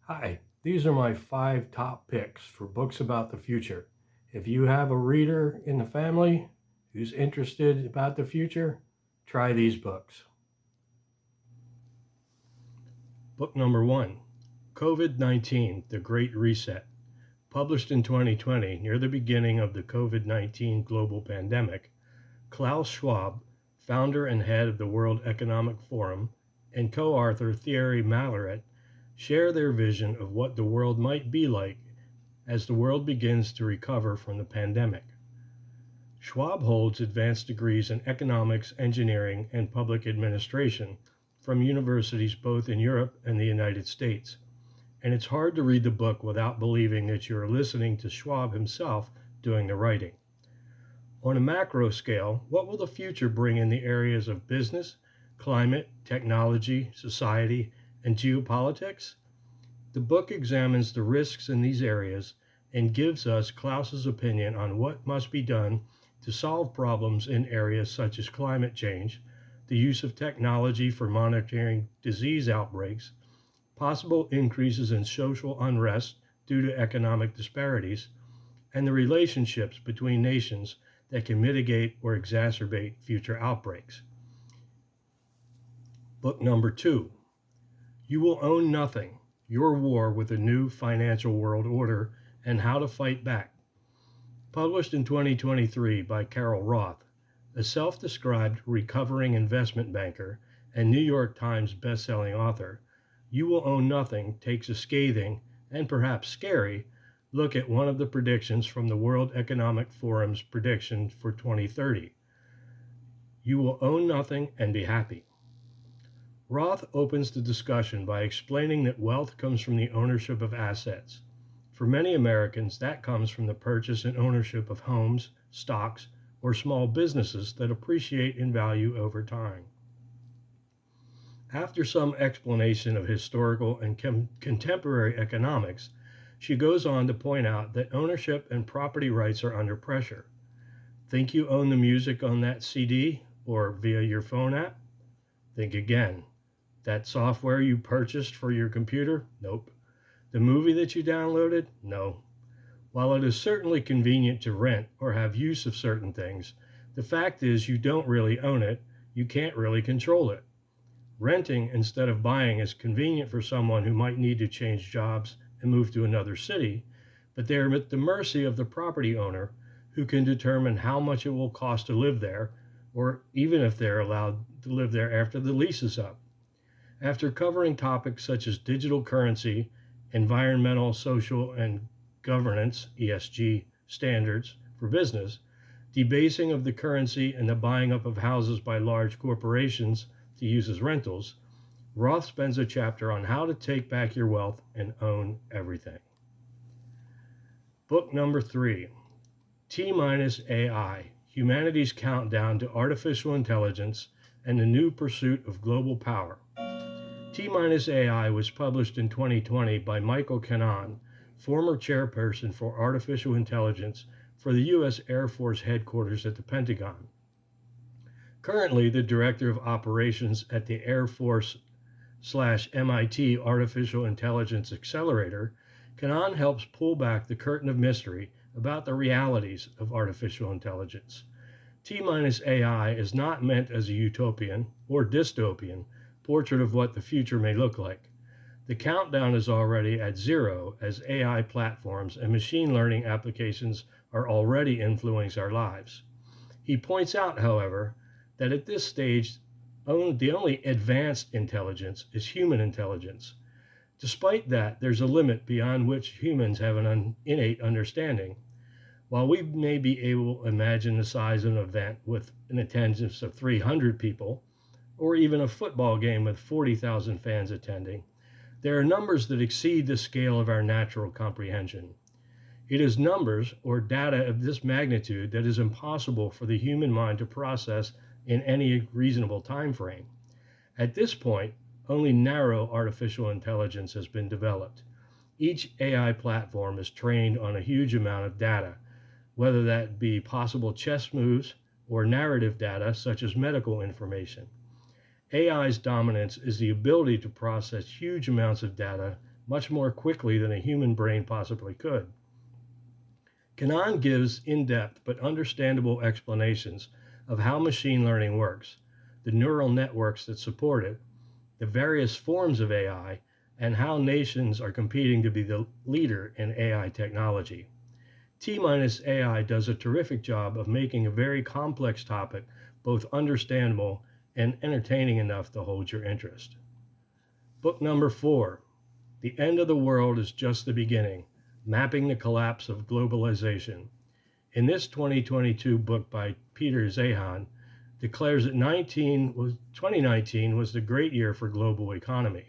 Hi, these are my 5 top picks for books about the future. If you have a reader in the family who's interested about the future, try these books. Book number 1, COVID 19, The Great Reset. Published in 2020, near the beginning of the COVID 19 global pandemic, Klaus Schwab, founder and head of the World Economic Forum, and co author Thierry Malleret share their vision of what the world might be like as the world begins to recover from the pandemic. Schwab holds advanced degrees in economics, engineering, and public administration from universities both in Europe and the United States. And it's hard to read the book without believing that you're listening to Schwab himself doing the writing. On a macro scale, what will the future bring in the areas of business, climate, technology, society, and geopolitics? The book examines the risks in these areas and gives us Klaus's opinion on what must be done to solve problems in areas such as climate change, the use of technology for monitoring disease outbreaks, possible increases in social unrest due to economic disparities, and the relationships between nations that can mitigate or exacerbate future outbreaks. Book number 2, You Will Own Nothing: Your War with a New Financial World Order and How to Fight Back. Published in 2023 by Carol Roth, a self described recovering investment banker and New York Times bestselling author, You Will Own Nothing takes a scathing and perhaps scary look at one of the predictions from the World Economic Forum's prediction for 2030. You will own nothing and be happy. Roth opens the discussion by explaining that wealth comes from the ownership of assets. For many Americans, that comes from the purchase and ownership of homes, stocks, or small businesses that appreciate in value over time. After some explanation of historical and contemporary economics, she goes on to point out that ownership and property rights are under pressure. Think you own the music on that CD or via your phone app? Think again. That software you purchased for your computer? Nope. The movie that you downloaded? No. While it is certainly convenient to rent or have use of certain things, the fact is you don't really own it, you can't really control it. Renting instead of buying is convenient for someone who might need to change jobs and move to another city, but they are at the mercy of the property owner who can determine how much it will cost to live there, or even if they're allowed to live there after the lease is up. After covering topics such as digital currency, environmental, social, and governance (ESG) standards for business, debasing of the currency, and the buying up of houses by large corporations to use as rentals, Roth spends a chapter on how to take back your wealth and own everything. Book number 3, T minus AI: Humanity's Countdown to Artificial Intelligence and the New Pursuit of Global Power. T-AI was published in 2020 by Michael Kennan, former chairperson for artificial intelligence for the U.S. Air Force headquarters at the Pentagon. Currently the director of operations at the Air Force/MIT Artificial Intelligence Accelerator, Kennan helps pull back the curtain of mystery about the realities of artificial intelligence. T-AI is not meant as a utopian or dystopian portrait of what the future may look like. The countdown is already at 0 as AI platforms and machine learning applications are already influencing our lives. He points out, however, that at this stage, the only advanced intelligence is human intelligence. Despite that, there's a limit beyond which humans have an innate understanding. While we may be able to imagine the size of an event with an attendance of 300 people, or even a football game with 40,000 fans attending, there are numbers that exceed the scale of our natural comprehension. It is numbers or data of this magnitude that is impossible for the human mind to process in any reasonable time frame. At this point, only narrow artificial intelligence has been developed. Each AI platform is trained on a huge amount of data, whether that be possible chess moves or narrative data such as medical information. AI's dominance is the ability to process huge amounts of data much more quickly than a human brain possibly could. Canaan gives in-depth but understandable explanations of how machine learning works, the neural networks that support it, the various forms of AI, and how nations are competing to be the leader in AI technology. T-AI does a terrific job of making a very complex topic both understandable and entertaining enough to hold your interest. Book number 4, The End of the World is Just the Beginning, Mapping the Collapse of Globalization. In this 2022 book by Peter Zeihan, declares that 2019 was the great year for global economy.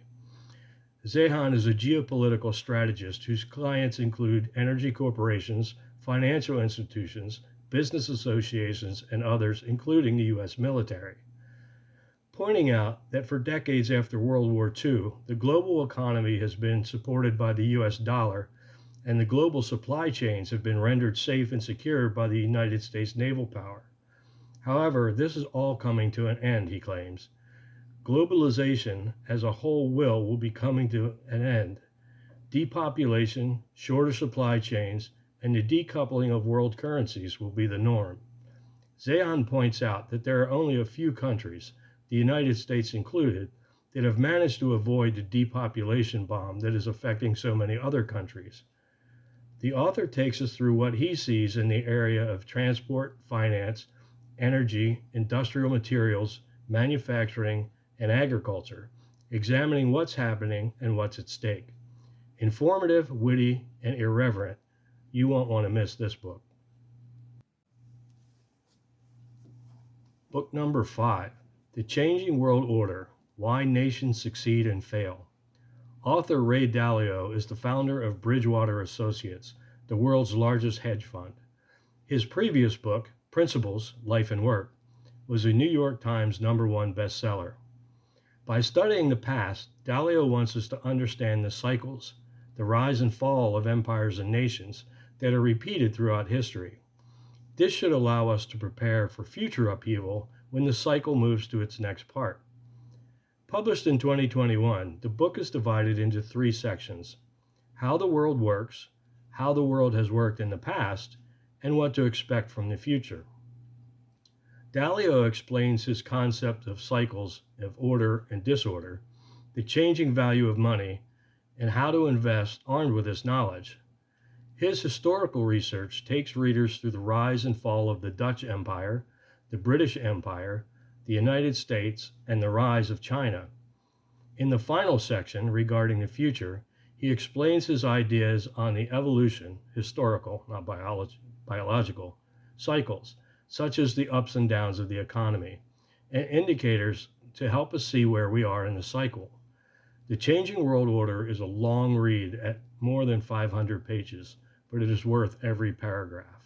Zeihan is a geopolitical strategist whose clients include energy corporations, financial institutions, business associations, and others, including the U.S. military, pointing out that for decades after World War II, the global economy has been supported by the U.S. dollar, and the global supply chains have been rendered safe and secure by the United States naval power. However, this is all coming to an end, he claims. Globalization as a whole will be coming to an end. Depopulation, shorter supply chains, and the decoupling of world currencies will be the norm. Zeihan points out that there are only a few countries, the United States included, that have managed to avoid the depopulation bomb that is affecting so many other countries. The author takes us through what he sees in the area of transport, finance, energy, industrial materials, manufacturing, and agriculture, examining what's happening and what's at stake. Informative, witty, and irreverent. You won't want to miss this book. Book number 5, The Changing World Order, Why Nations Succeed and Fail. Author Ray Dalio is the founder of Bridgewater Associates, the world's largest hedge fund. His previous book, Principles, Life and Work, was a New York Times #1 bestseller. By studying the past, Dalio wants us to understand the cycles, the rise and fall of empires and nations that are repeated throughout history. This should allow us to prepare for future upheaval when the cycle moves to its next part. Published in 2021, the book is divided into 3 sections: how the world works, how the world has worked in the past, and what to expect from the future. Dalio explains his concept of cycles of order and disorder, the changing value of money, and how to invest armed with this knowledge. His historical research takes readers through the rise and fall of the Dutch Empire, the British Empire, the United States, and the rise of China. In the final section regarding the future, he explains his ideas on the evolution, historical, not biological, cycles, such as the ups and downs of the economy, and indicators to help us see where we are in the cycle. The Changing World Order is a long read at more than 500 pages, but it is worth every paragraph.